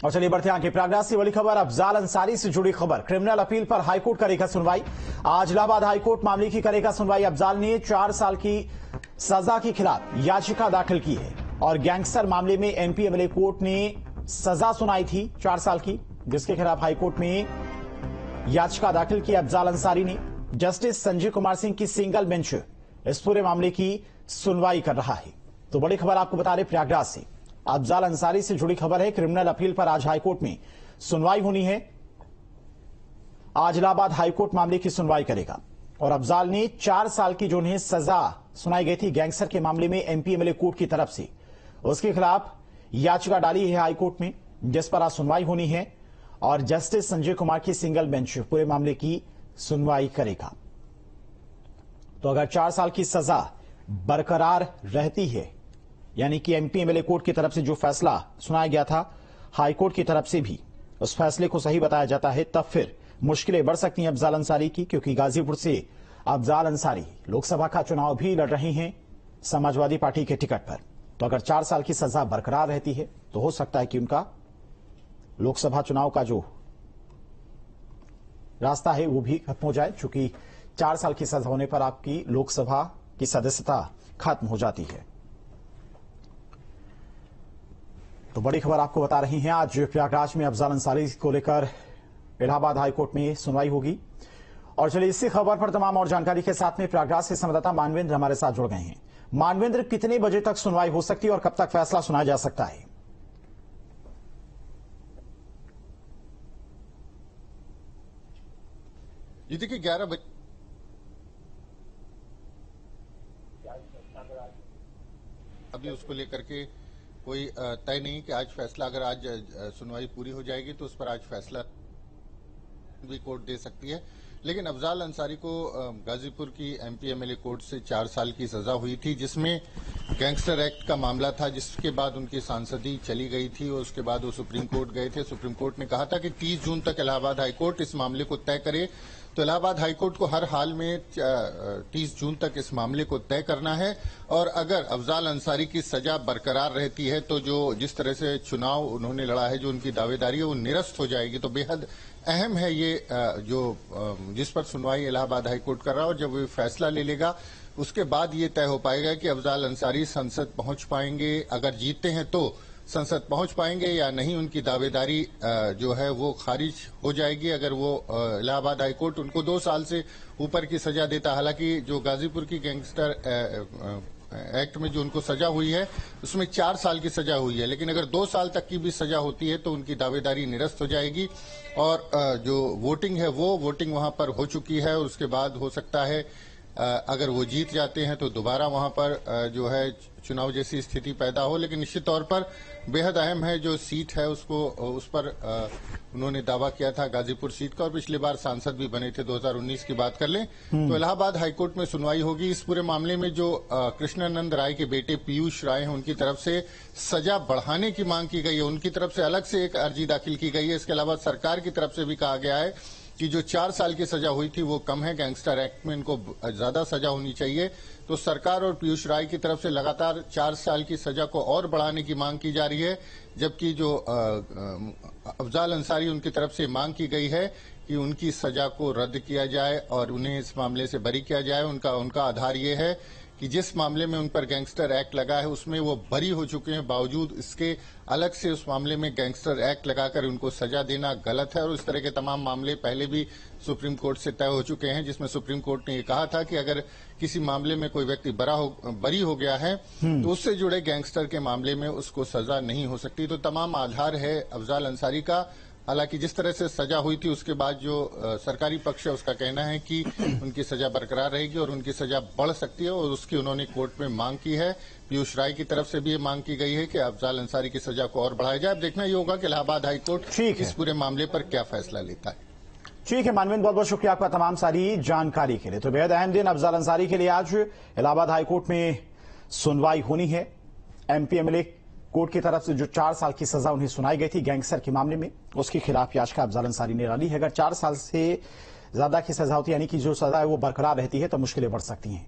और चलिए बढ़ते हैं आगे। प्रयागराज से बड़ी खबर, अफजाल अंसारी से जुड़ी खबर। क्रिमिनल अपील पर हाईकोर्ट करेगा सुनवाई। आज इलाहाबाद हाईकोर्ट मामले की करेगा सुनवाई। अफजाल ने 4 साल की सजा के खिलाफ याचिका दाखिल की है और गैंगस्टर मामले में एमपी एमएलए कोर्ट ने सजा सुनाई थी 4 साल की, जिसके खिलाफ हाईकोर्ट में याचिका दाखिल की अफजाल अंसारी ने। जस्टिस संजय कुमार सिंह की सिंगल बेंच इस पूरे मामले की सुनवाई कर रहा है। तो बड़ी खबर आपको बता रहे प्रयागराज से, अफजाल अंसारी से जुड़ी खबर है। क्रिमिनल अपील पर आज हाईकोर्ट में सुनवाई होनी है। आज इलाहाबाद हाईकोर्ट मामले की सुनवाई करेगा और अफजाल ने 4 साल की जो उन्हें सजा सुनाई गई थी गैंगस्टर के मामले में एमपी एमएलए कोर्ट की तरफ से, उसके खिलाफ याचिका डाली है हाईकोर्ट में, जिस पर आज सुनवाई होनी है और जस्टिस संजय कुमार की सिंगल बेंच पूरे मामले की सुनवाई करेगा। तो अगर 4 साल की सजा बरकरार रहती है, यानी कि एमपी एमएलए कोर्ट की तरफ से जो फैसला सुनाया गया था हाईकोर्ट की तरफ से भी उस फैसले को सही बताया जाता है, तब फिर मुश्किलें बढ़ सकती हैं अफजाल अंसारी की, क्योंकि गाजीपुर से अफजाल अंसारी लोकसभा का चुनाव भी लड़ रही हैं समाजवादी पार्टी के टिकट पर। तो अगर 4 साल की सजा बरकरार रहती है तो हो सकता है कि उनका लोकसभा चुनाव का जो रास्ता है वो भी खत्म हो जाए, चूंकि 4 साल की सजा होने पर आपकी लोकसभा की सदस्यता खत्म हो जाती है। तो बड़ी खबर आपको बता रही हैं, आज प्रयागराज में अफजाल अंसारी को लेकर इलाहाबाद हाईकोर्ट में सुनवाई होगी। और चलिए इसी खबर पर तमाम और जानकारी के साथ में प्रयागराज से संवाददाता मानवेंद्र हमारे साथ जुड़ गए हैं। मानवेंद्र, कितने बजे तक सुनवाई हो सकती है और कब तक फैसला सुनाया जा सकता है? जी देखिए 11 बजे अभी उसको लेकर के कोई तय नहीं कि आज फैसला, अगर आज सुनवाई पूरी हो जाएगी तो उस पर आज फैसला भी कोर्ट दे सकती है। लेकिन अफजाल अंसारी को गाजीपुर की एमपी एमएलए कोर्ट से 4 साल की सजा हुई थी, जिसमें गैंगस्टर एक्ट का मामला था, जिसके बाद उनकी सांसदी चली गई थी और उसके बाद वो सुप्रीम कोर्ट गए थे। सुप्रीम कोर्ट ने कहा था कि 30 जून तक इलाहाबाद हाईकोर्ट इस मामले को तय करे। तो इलाहाबाद हाईकोर्ट को हर हाल में 30 जून तक इस मामले को तय करना है और अगर अफजाल अंसारी की सजा बरकरार रहती है तो जो जिस तरह से चुनाव उन्होंने लड़ा है, जो उनकी दावेदारी है वो निरस्त हो जाएगी। तो बेहद अहम है ये जिस पर सुनवाई इलाहाबाद हाईकोर्ट कर रहा है और जब वो फैसला ले लेगा उसके बाद ये तय हो पाएगा कि अफजाल अंसारी संसद पहुंच पाएंगे, अगर जीतते हैं तो संसद पहुंच पाएंगे या नहीं, उनकी दावेदारी जो है वो खारिज हो जाएगी अगर वो इलाहाबाद हाईकोर्ट उनको 2 साल से ऊपर की सजा देता। हालांकि जो गाजीपुर की गैंगस्टर एक्ट में जो उनको सजा हुई है उसमें 4 साल की सजा हुई है, लेकिन अगर 2 साल तक की भी सजा होती है तो उनकी दावेदारी निरस्त हो जाएगी और जो वोटिंग है वो वोटिंग वहां पर हो चुकी है और उसके बाद हो सकता है अगर वो जीत जाते हैं तो दोबारा वहां पर जो है चुनाव जैसी स्थिति पैदा हो। लेकिन निश्चित तौर पर बेहद अहम है जो सीट है उसको, उस पर उन्होंने दावा किया था गाजीपुर सीट का और पिछली बार सांसद भी बने थे 2019 की बात कर लें तो इलाहाबाद हाईकोर्ट में सुनवाई होगी। इस पूरे मामले में जो कृष्णानंद राय के बेटे पीयूष राय हैं उनकी तरफ से सजा बढ़ाने की मांग की गई है, उनकी तरफ से अलग से एक अर्जी दाखिल की गई है। इसके अलावा सरकार की तरफ से भी कहा गया है कि जो 4 साल की सजा हुई थी वो कम है, गैंगस्टर एक्ट में इनको ज्यादा सजा होनी चाहिए। तो सरकार और पीयूष राय की तरफ से लगातार 4 साल की सजा को और बढ़ाने की मांग की जा रही है, जबकि जो अफजाल अंसारी उनकी तरफ से मांग की गई है कि उनकी सजा को रद्द किया जाए और उन्हें इस मामले से बरी किया जाए। उनका आधार ये है कि जिस मामले में उन पर गैंगस्टर एक्ट लगा है उसमें वो बरी हो चुके हैं, बावजूद इसके अलग से उस मामले में गैंगस्टर एक्ट लगाकर उनको सजा देना गलत है। और इस तरह के तमाम मामले पहले भी सुप्रीम कोर्ट से तय हो चुके हैं, जिसमें सुप्रीम कोर्ट ने ये कहा था कि अगर किसी मामले में कोई व्यक्ति बरी हो गया है तो उससे जुड़े गैंगस्टर के मामले में उसको सजा नहीं हो सकती। तो तमाम आधार है अफजाल अंसारी का। हालांकि जिस तरह से सजा हुई थी उसके बाद जो सरकारी पक्ष है उसका कहना है कि उनकी सजा बरकरार रहेगी और उनकी सजा बढ़ सकती है और उसकी उन्होंने कोर्ट में मांग की है। पीयूष राय की तरफ से भी ये मांग की गई है कि अफजाल अंसारी की सजा को और बढ़ाया जाए। अब देखना ये होगा कि इलाहाबाद हाईकोर्ट इस पूरे मामले पर क्या फैसला लेता है। ठीक है मानवेंद्र, बहुत बहुत शुक्रिया आपका तमाम सारी जानकारी के लिए। तो बेहद अहम दिन अफजाल अंसारी के लिए आज इलाहाबाद हाईकोर्ट में सुनवाई होनी है। एमपी एमएलए कोर्ट की तरफ से जो 4 साल की सजा उन्हें सुनाई गई थी गैंगस्टर के मामले में, उसके खिलाफ याचिका अफजाल अंसारी ने डाली है। अगर 4 साल से ज्यादा की सजा होती है, यानी कि जो सजा है वो बरकरार रहती है, तो मुश्किलें बढ़ सकती हैं।